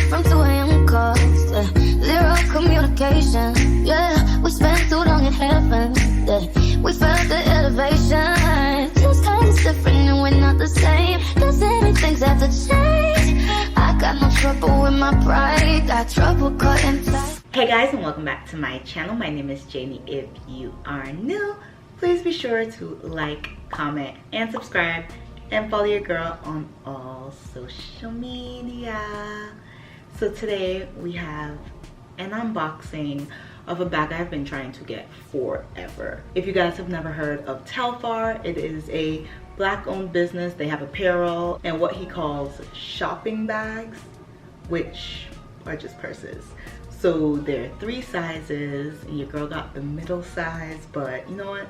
from 2 a.m. calls. Zero communication. Yeah, we spent too long in heaven. Yeah, we felt the elevation. Just kind of different and we're not the same. There's anything that to change. I got no trouble with my pride. Got trouble cutting tight. Hey guys, and welcome back to my channel. My name is Janey. If you are new, please be sure to like, comment, and subscribe, and follow your girl on all social media. So today we have an unboxing of a bag I've been trying to get forever. If you guys have never heard of Telfar, it is a black-owned business. They have apparel and what he calls shopping bags, which are just purses. So there are 3 sizes, and your girl got the middle size, but you know what?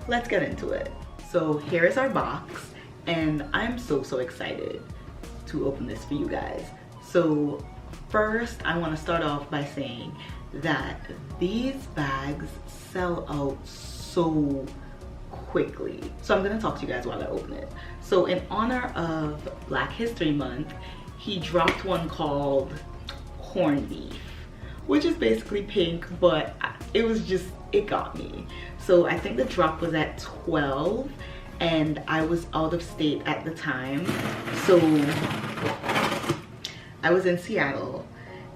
Let's get into it. So here is our box, and I'm so excited to open this for you guys. So first, I want to start off by saying that these bags sell out so quickly. So I'm gonna talk to you guys while I open it. So in honor of Black History Month, he dropped one called corned beef, which is basically pink, but it got me. So I think the drop was at 12 and I was out of state at the time. So I was in Seattle,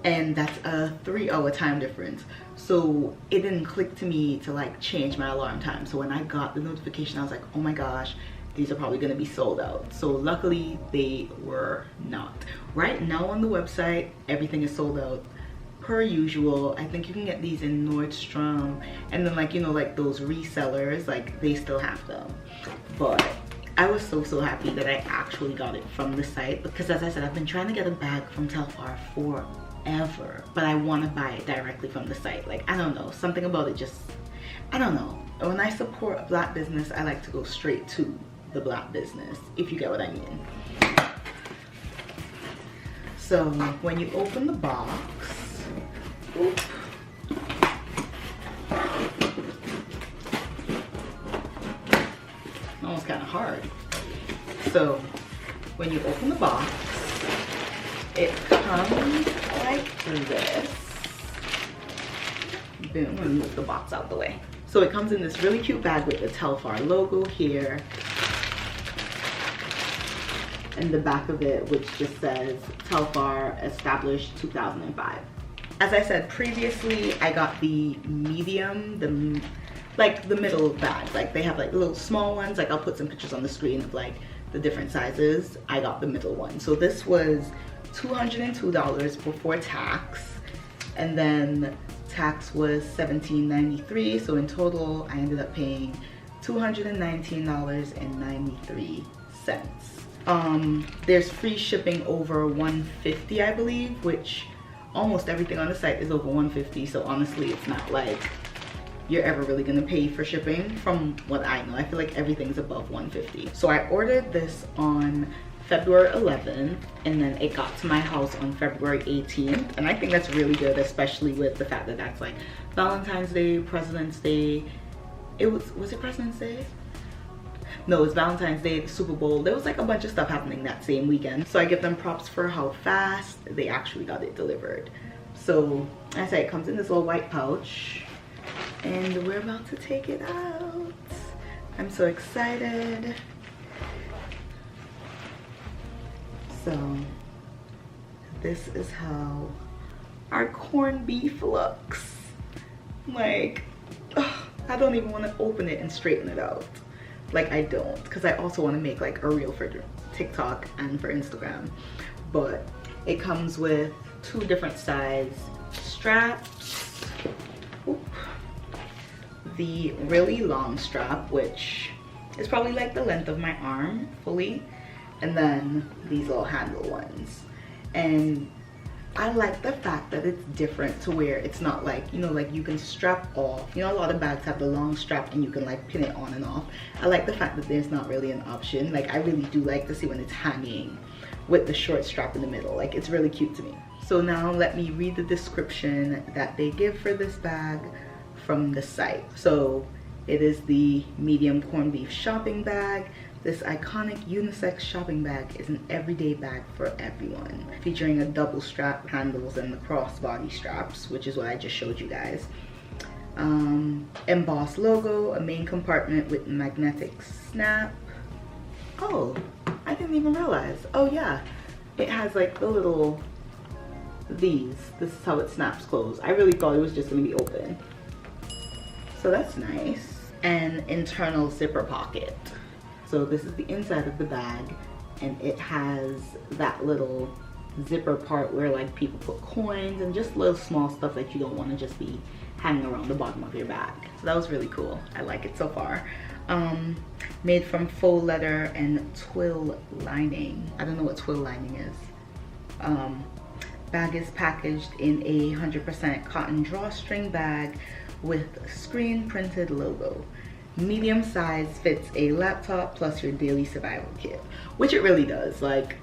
and that's a 3-hour time difference. So it didn't click to me to like change my alarm time. So when I got the notification, I was like, oh my gosh, these are probably gonna be sold out. So luckily they were not. Right now on the website, everything is sold out per usual. I think you can get these in Nordstrom, and then like, you know, like those resellers, like they still have them. But I was so happy that I actually got it from the site, because as I said, I've been trying to get a bag from Telfar forever, but I want to buy it directly from the site. Like, I don't know, something about it just, I don't know. When I support a black business, I like to go straight to the black business, if you get what I mean. So when you open the box, oops, almost kind of hard. So when you open the box, it comes like this. Boom, I'm gonna move the box out the way. So it comes in this really cute bag with the Telfar logo here, and the back of it, which just says Telfar, established 2005. As I said previously, I got the medium, the middle bag. Like they have like little small ones. Like I'll put some pictures on the screen of like the different sizes. I got the middle one. So this was $202 before tax, and then tax was $17.93. So in total, I ended up paying $219.93. There's free shipping over $150, I believe, which almost everything on the site is over $150. So honestly, it's not like you're ever really gonna pay for shipping from what I know. I feel like everything's above $150. So I ordered this on February 11th, and then it got to my house on February 18th. And I think that's really good, especially with the fact that that's like Valentine's Day, President's Day. Was it President's Day? No, it's Valentine's Day, the Super Bowl. There was like a bunch of stuff happening that same weekend. So I give them props for how fast they actually got it delivered. So as I say, it comes in this little white pouch, and we're about to take it out. I'm so excited. So this is how our corned beef looks. Like, ugh, I don't even want to open it and straighten it out. Like, I don't, because I also want to make like a reel for TikTok and for Instagram. But it comes with 2 different size straps. Oop. The really long strap, which is probably like the length of my arm fully, and then these little handle ones. And I like the fact that it's different to where it's not like, you know, like you can strap off. You know, a lot of bags have the long strap and you can like pin it on and off. I like the fact that there's not really an option. Like I really do like to see when it's hanging with the short strap in the middle. Like it's really cute to me. So now let me read the description that they give for this bag from the site. So it is the medium corned beef shopping bag. This iconic unisex shopping bag is an everyday bag for everyone, featuring a double strap handles and the crossbody straps, which is what I just showed you guys. Embossed logo, a main compartment with magnetic snap. Oh, I didn't even realize. Oh yeah, it has like the little, this is how it snaps closed. I really thought it was just gonna be open. So that's nice. An internal zipper pocket. So this is the inside of the bag, and it has that little zipper part where like people put coins and just little small stuff that you don't want to just be hanging around the bottom of your bag. So that was really cool. I like it so far. Made from faux leather and twill lining. I don't know what twill lining is. Bag is packaged in a 100% cotton drawstring bag with screen printed logo. Medium size fits a laptop plus your daily survival kit, which it really does. Like,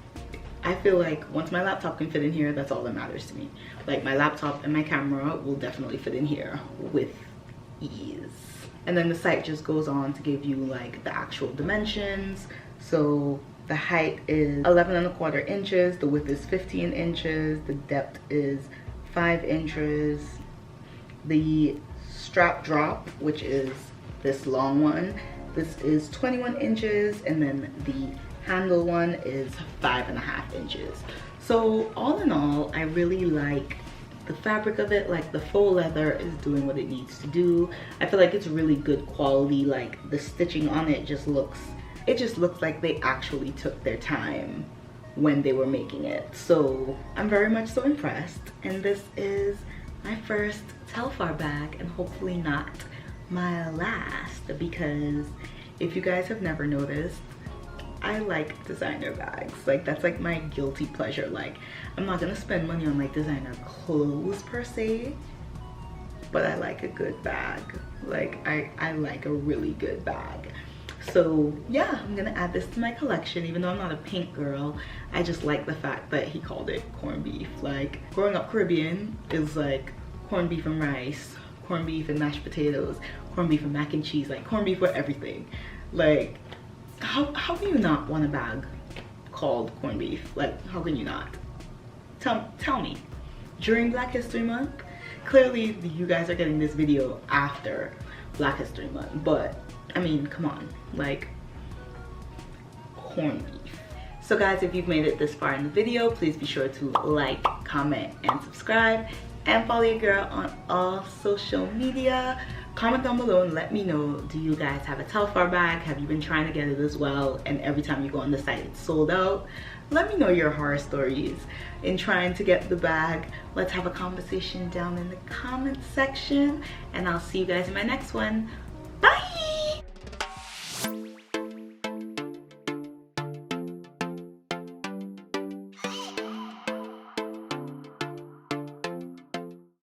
I feel like once my laptop can fit in here, that's all that matters to me. Like, my laptop and my camera will definitely fit in here with ease. And then the site just goes on to give you like the actual dimensions. So the height is 11¼ inches, the width is 15 inches, the depth is 5 inches. The strap drop, which is this long one, this is 21 inches, and then the handle one is 5½ inches. So all in all, I really like the fabric of it. Like, the faux leather is doing what it needs to do. I feel like it's really good quality. Like, the stitching on it just looks like they actually took their time when they were making it. So I'm very much so impressed, and this is my first Telfar bag, and hopefully not my last, because if you guys have never noticed, I like designer bags. Like, that's like my guilty pleasure. Like, I'm not gonna spend money on like designer clothes per se, but I like a good bag. Like, I like a really good bag. So yeah, I'm gonna add this to my collection. Even though I'm not a pink girl, I just like the fact that he called it corned beef. Like, growing up Caribbean is like corned beef and rice, corned beef and mashed potatoes, corned beef and mac and cheese, like corned beef with everything. Like, how can you not want a bag called corned beef? Like, how can you not? Tell me. During Black History Month, clearly you guys are getting this video after Black History Month, but I mean, come on, like, corned beef. So guys, if you've made it this far in the video, please be sure to like, comment, and subscribe, and follow your girl on all social media. Comment down below and let me know, do you guys have a Telfar bag? Have you been trying to get it as well, and every time you go on the site it's sold out? Let me know your horror stories in trying to get the bag. Let's have a conversation down in the comment section, and I'll see you guys in my next one.